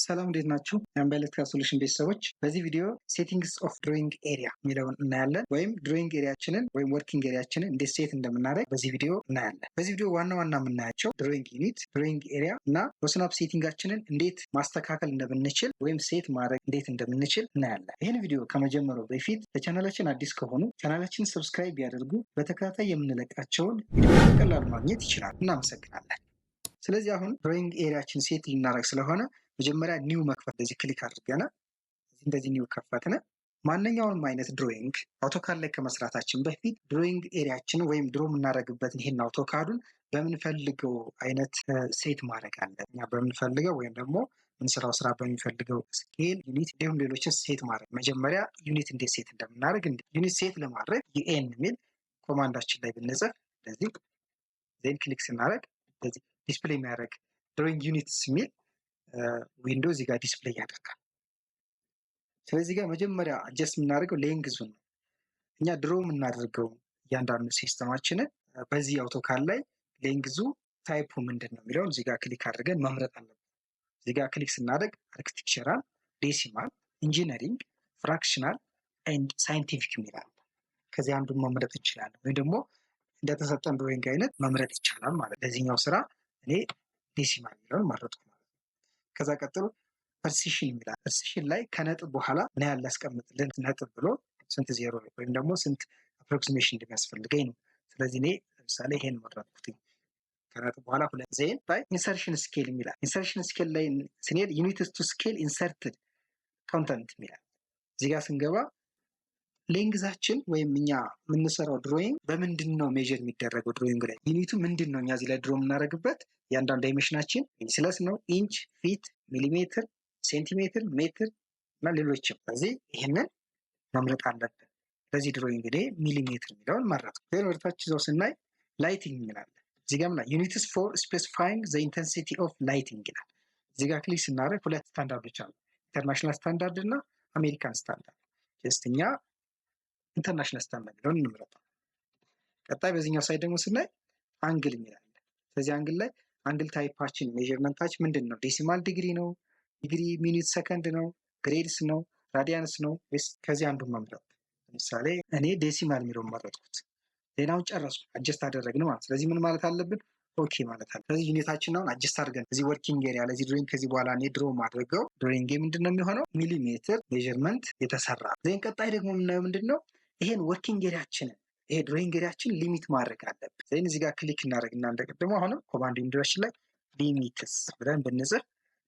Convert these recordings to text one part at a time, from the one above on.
ሰላም እንዴት ናችሁ? የአምባይለትካ ሶሉሽን ቤተሰቦች በዚህ ቪዲዮ ሴቲንግስ ኦፍ ድሮይንግ ኤሪያ የሚለውን እናያለን። ወይም ድሮይንግ ኤሪያችንን ወይም ወርኪንግ ኤሪያችንን እንዴት ሴት እንደምናደርግ በዚህ ቪዲዮ እናያለን። በዚህ ቪዲዮ ዋና የምናያቸው ድሮይንግ ዩኒት፣ ድሮይንግ ኤሪያ እና በስናፕ ሴቲንጋችንን እንዴት ማስተካከል እንደምንችል ወይም ሴት ማድረግ እንዴት እንደምንችል እናያለን። ይህን ቪዲዮ ከመጀመሩ በፊት ለቻናላችን አዲስ ከሆኑ ቻናላችን ሰብስክራይብ ቢያደርጉ በተከታታይ የምንለቃቸውን ቪዲዮዎች በቀላሉ ማግኘት ይችላሉ። እናመሰግናለን። ስለዚህ አሁን ድሮይንግ ኤሪያችን ሴት ልናደርግ ስለሆነ መጀመሪያ ኒው መክፈት እንደዚህ ክሊክ አድርገን እንደዚህ ኒው ከፈትን። ማንኛውንም አይነት ድሮይንግ አውቶካድ ላይ ከመስራታችን በፊት ድሮይንግ ኤሪያችን ወይም ድሮ የምናደርግበትን ይሄን አውቶካዱን በምንፈልገው አይነት ሴት ማድረግ አለ። እኛ በምንፈልገው ወይም ደግሞ ምንሰራው ስራ በሚፈልገው ስኬል፣ ዩኒት እንዲሁም ሌሎችን ሴት ማድረግ። መጀመሪያ ዩኒት እንዴት ሴት እንደምናደርግ ዩኒት ሴት ለማድረግ ዩኤን የሚል ኮማንዳችን ላይ ብንጽፍ እንደዚህ ዜን ክሊክ ስናደርግ እንደዚህ ዲስፕሌይ የሚያደርግ ድሮይንግ ዩኒትስ የሚል ዊንዶው እዚህ ጋር ዲስፕሌይ ያደርጋል። ስለዚህ ጋር መጀመሪያ አጀስት የምናደርገው ሌንግዙን ነው። እኛ ድሮ የምናደርገው እያንዳንዱ ሲስተማችንን በዚህ አውቶካድ ላይ ሌንግዙ ታይፑ ምንድን ነው የሚለውን እዚህ ጋር ክሊክ አድርገን መምረጥ አለብን። እዚህ ጋር ክሊክ ስናደርግ አርክቴክቸራል፣ ዴሲማል፣ ኢንጂነሪንግ፣ ፍራክሽናል ኤንድ ሳይንቲፊክ የሚላል ከዚህ አንዱን መምረጥ እንችላለን። ወይም ደግሞ እንደተሰጠን ድሮይንግ አይነት መምረጥ ይቻላል ማለት። ለዚህኛው ስራ እኔ ዴሲማል የሚለውን መረጥኩ ማለት። ከዛ ቀጥሎ ፐርሲሽን የሚላል። ፐርሲሽን ላይ ከነጥብ በኋላ ምን ያህል ላስቀምጥልን ነጥብ ብሎ ስንት ዜሮ ወይም ደግሞ ስንት አፕሮክሲሜሽን እንደሚያስፈልገኝ ነው። ስለዚህ እኔ ለምሳሌ ይሄን መረጥኩት። ከነጥብ በኋላ ሁለት ዜን ላይ ኢንሰርሽን ስኬል የሚላል። ኢንሰርሽን ስኬል ላይ ስንሄድ ዩኒትስ ቱ ስኬል ኢንሰርትድ ኮንተንት የሚላል። እዚህ ጋር ስንገባ ሌንግዛችን ወይም እኛ የምንሰራው ድሮይንግ በምንድን ነው ሜዥር የሚደረገው? ድሮይንግ ላይ ዩኒቱ ምንድን ነው? እኛ እዚህ ላይ ድሮ የምናደርግበት የአንዳንድ ዳይሜንሽናችን ስለስ ነው። ኢንች፣ ፊት፣ ሚሊሜትር፣ ሴንቲሜትር፣ ሜትር እና ሌሎችም። ስለዚህ ይህንን መምረጥ አለብን። ለዚህ ድሮይንግ እንግዲህ ሚሊሜትር የሚለውን መረጥ። ወደታች ይዘው ስናይ ላይቲንግ ይላል። እዚህ ጋር ዩኒትስ ፎር ስፔሲፋይንግ ዘ ኢንተንሲቲ ኦፍ ላይቲንግ ይላል። እዚህ ጋር ክሊክ ስናደርግ ሁለት ስታንዳርዶች አሉ፣ ኢንተርናሽናል ስታንዳርድ እና አሜሪካን ስታንዳርድ። ጀስት እኛ ኢንተርናሽናል ስታንዳርድ የሚለውን እንምረጠው። ቀጣይ በዚህኛው ሳይድ ደግሞ ስናይ አንግል የሚላል። ስለዚህ አንግል ላይ አንግል ታይፓችን ሜዥርመንታችን ምንድን ነው? ዴሲማል ዲግሪ ነው? ዲግሪ ሚኒት ሰከንድ ነው? ግሬድስ ነው? ራዲያንስ ነው? ወይስ ከዚህ አንዱን መምረጥ? ለምሳሌ እኔ ዴሲማል የሚለውን መረጥኩት። ዜናውን ጨረስኩ፣ አጀስት አደረግን ማለት። ስለዚህ ምን ማለት አለብን? ኦኬ ማለት አለ። ስለዚህ ዩኒታችን አሁን አጀስት አድርገን እዚህ ወርኪንግ ኤሪያ ለዚህ ድሮይንግ ከዚህ በኋላ እኔ ድሮ ማድረገው ድሮይንግ ምንድን ነው የሚሆነው? ሚሊሜትር ሜዥርመንት የተሰራ። ዜን ቀጣይ ደግሞ የምናየው ምንድን ነው? ይሄን ወርኪንግ ኤሪያችንን ይሄ ድሮይንግ ኤሪያችን ሊሚት ማድረግ አለብን። ዜን እዚህ ጋር ክሊክ እናደርግና እንደቀደሙ አሁንም ኮማንድ ዊንዶችን ላይ ሊሚትስ ብለን ብንጽፍ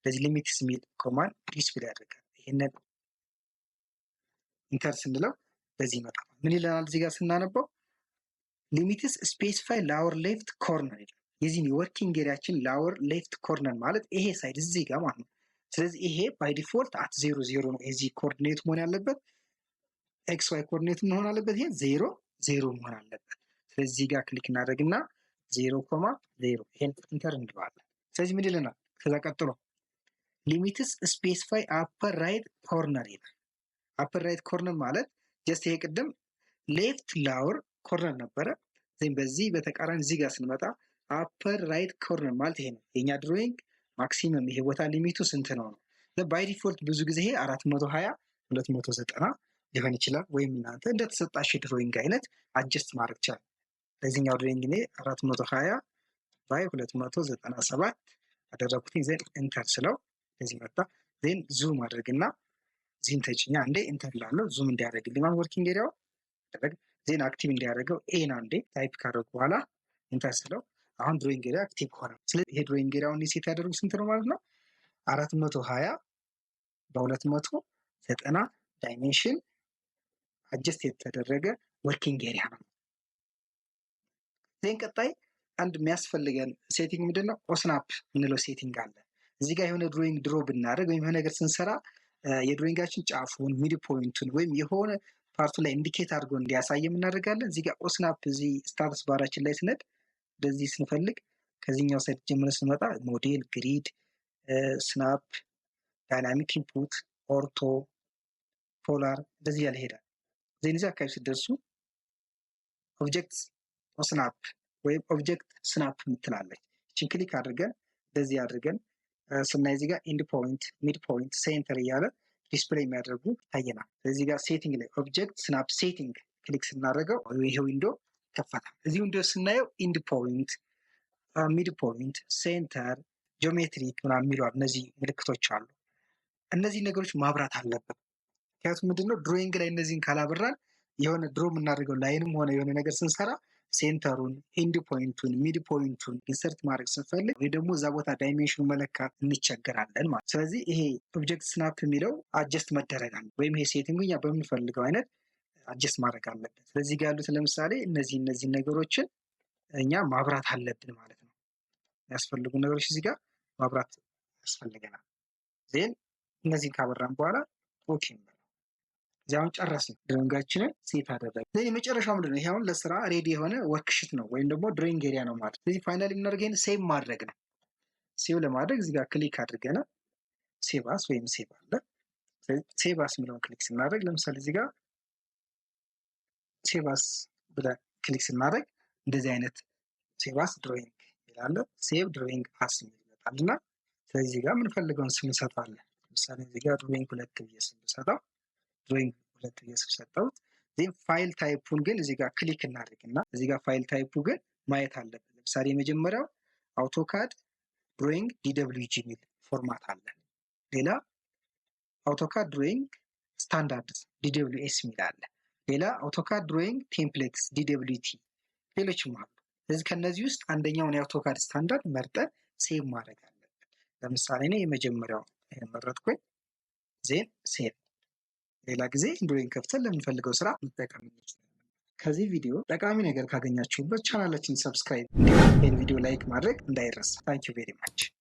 ለዚህ ሊሚትስ የሚል ኮማንድ ዲስፕሌይ ያደርጋል። ይሄንን ኢንተር ስንለው በዚህ ይመጣል። ምን ይለናል? እዚህ ጋር ስናነበው ሊሚትስ ስፔሲፋይ ላወር ሌፍት ኮርነር ይላል። የዚህ የወርኪንግ ኤሪያችን ላወር ሌፍት ኮርነር ማለት ይሄ ሳይድ እዚህ ጋር ማለት ነው። ስለዚህ ይሄ ባይ ዲፎልት አት 0 ነው። የዚህ ኮኦርዲኔት መሆን ያለበት ኤክስ ዋይ ኮኦርዲኔት መሆን አለበት። ይሄ 0 መሆን አለበት። ስለዚህ እዚህ ጋር ክሊክ እናደርግና 0,0 ይሄን ኢንተር እንለዋለን። ስለዚህ ምን ይለናል? ከዛ ቀጥሎ ሊሚትስ ስፔሲፋይ አፐር ራይት ኮርነር ይላል። አፐር ራይት ኮርነር ማለት ጀስት ይሄ ቅድም ሌፍት ላወር ኮርነር ነበረ። ዜን በዚህ በተቃራኒ እዚህ ጋር ስንመጣ አፐር ራይት ኮርነር ማለት ይሄ ነው። የኛ ድሮይንግ ማክሲመም ይሄ ቦታ ሊሚቱ ስንት ነው? ባይ ዲፎልት ብዙ ጊዜ ይሄ 420 290 ሊሆን ይችላል። ወይም እናንተ እንደተሰጣሽ ድሮይንግ አይነት አጀስት ማድረግ ይቻላል። ለዚህኛው ድሮይንግ እኔ 420 ባይ 297 አደረኩትኝ። ዜን ኢንተር ስለው እዚህ መጣ። ዜን ዙም አድርግና ዚህን ተጭኛ እንዴ ኢንተር ላለው ዙም እንዲያደርግልኝ ማለት ወርኪንግ ኤሪያው አደረግ። ዜን አክቲቭ እንዲያደርገው ኤን አንዴ ታይፕ ካደረጉ በኋላ ኢንተር ስለው አሁን ድሮይንግ ኤሪያ አክቲቭ ሆነ። ስለዚህ ይሄ ድሮይንግ ኤሪያውን ሴት ያደርጉ ስንት ነው ማለት ነው? 420 በ290 ዳይሜንሽን አጀስት የተደረገ ወርኪንግ ኤሪያ ነው። ዜን ቀጣይ አንድ የሚያስፈልገን ሴቲንግ ምንድን ነው? ኦስናፕ የምንለው ሴቲንግ አለ። እዚህ ጋር የሆነ ድሮይንግ ድሮ ብናደርግ ወይም የሆነ ነገር ስንሰራ የድሮይንጋችን ጫፉን ሚድ ፖይንቱን ወይም የሆነ ፓርቱ ላይ ኢንዲኬት አድርጎ እንዲያሳይ እናደርጋለን። እዚህ ጋር ኦስናፕ እዚህ ስታተስ ባራችን ላይ ስነድ እንደዚህ ስንፈልግ ከዚህኛው ሳይት ጀምረን ስንመጣ ሞዴል፣ ግሪድ፣ ስናፕ፣ ዳይናሚክ ኢንፑት፣ ኦርቶ፣ ፖላር እንደዚህ ያለ ይሄዳል። ዜን እዚህ አካባቢ ሲደርሱ ኦብጀክት ስናፕ ወይም ኦብጀክት ስናፕ የምትላለች እችን ክሊክ አድርገን እንደዚህ አድርገን ስናይ እዚህ ጋር ኢንድ ፖይንት፣ ሚድ ፖይንት፣ ሴንተር እያለ ዲስፕሌይ የሚያደርጉ ይታየናል። እዚህ ጋር ሴቲንግ ላይ ኦብጀክት ስናፕ ሴቲንግ ክሊክ ስናደርገው ይሄ ዊንዶ ይከፈታል። እዚህ ዊንዶ ስናየው ኢንድ ፖይንት፣ ሚድ ፖይንት፣ ሴንተር፣ ጂኦሜትሪክ ምናምን የሚሉ እነዚህ ምልክቶች አሉ። እነዚህ ነገሮች ማብራት አለብን። ምክንያቱም ምንድነው ድሮይንግ ላይ እነዚህን ካላበራን የሆነ ድሮ የምናደርገው ላይንም ሆነ የሆነ ነገር ስንሰራ ሴንተሩን፣ ኢንድ ፖይንቱን፣ ሚድ ፖይንቱን ኢንሰርት ማድረግ ስንፈልግ ወይ ደግሞ እዛ ቦታ ዳይሜንሽኑ መለካት እንቸገራለን ማለት። ስለዚህ ይሄ ኦብጀክት ስናፕ የሚለው አጀስት መደረግ አለ ወይም ይሄ ሴቲንጉ እኛ በምንፈልገው አይነት አጀስት ማድረግ አለብን። ስለዚህ ጋር ያሉት ለምሳሌ እነዚህ ነገሮችን እኛ ማብራት አለብን ማለት ነው። የሚያስፈልጉ ነገሮች እዚህ ጋር ማብራት ያስፈልገናል። ዜን እነዚህን ካበራን በኋላ ኦኬ እዚያውን ጨረስን። ድሮይንጋችንን ሴት አደረግን። የመጨረሻው ምንድን ነው? ይሄ አሁን ለስራ ሬዲ የሆነ ወርክሽት ነው ወይም ደግሞ ድሮይንግ ኤሪያ ነው ማለት። ስለዚህ ፋይናሊ የምናደርገው ሴቭ ማድረግ ነው። ሴቭ ለማድረግ እዚህ ጋር ክሊክ አድርገን ሴቭ አስ ወይም ሴቭ አለ። ሴቭ አስ የሚለውን ክሊክ ስናደርግ ለምሳሌ እዚህ ጋር ሴቭ አስ ብለን ክሊክ ስናደርግ እንደዚህ አይነት ሴቭ አስ ድሮይንግ ይላል። ሴቭ ድሮይንግ አስ ይመጣል እና ስለዚህ ጋር የምንፈልገውን ስም እንሰጣለን። ለምሳሌ እዚህ ጋር ድሮይንግ 2 ብዬ ስም ሰጠው ድሮይንግ 2 ብዬ ስም ሰጠሁት። ዜን ፋይል ታይፑን ግን እዚህ ጋር ክሊክ እናድርግና እዚህ ጋር ፋይል ታይፑ ግን ማየት አለብን። ለምሳሌ የመጀመሪያው አውቶካድ ድሮይንግ ዲደብሊውጂ የሚል ፎርማት አለ። ሌላ አውቶካድ ድሮይንግ ስታንዳርድ ዲደብሊውኤስ የሚል አለ። ሌላ አውቶካድ ድሮይንግ ቴምፕሌትስ ዲደብሊውቲ፣ ሌሎችም አሉ። ስለዚህ ከነዚህ ውስጥ አንደኛውን የአውቶካድ ስታንዳርድ መርጠን ሴቭ ማድረግ አለብን። ለምሳሌ እኔ የመጀመሪያው መረጥኩኝ። ዜን ሴቭ። ሌላ ጊዜ ድሮይንግ ከፍተን ለምንፈልገው ስራ መጠቀም እንችላለን። ከዚህ ቪዲዮ ጠቃሚ ነገር ካገኛችሁበት ቻናላችን ሰብስክራይብ እንዲሁም ይህን ቪዲዮ ላይክ ማድረግ እንዳይረሳ። ታንኪዩ ቬሪ ማች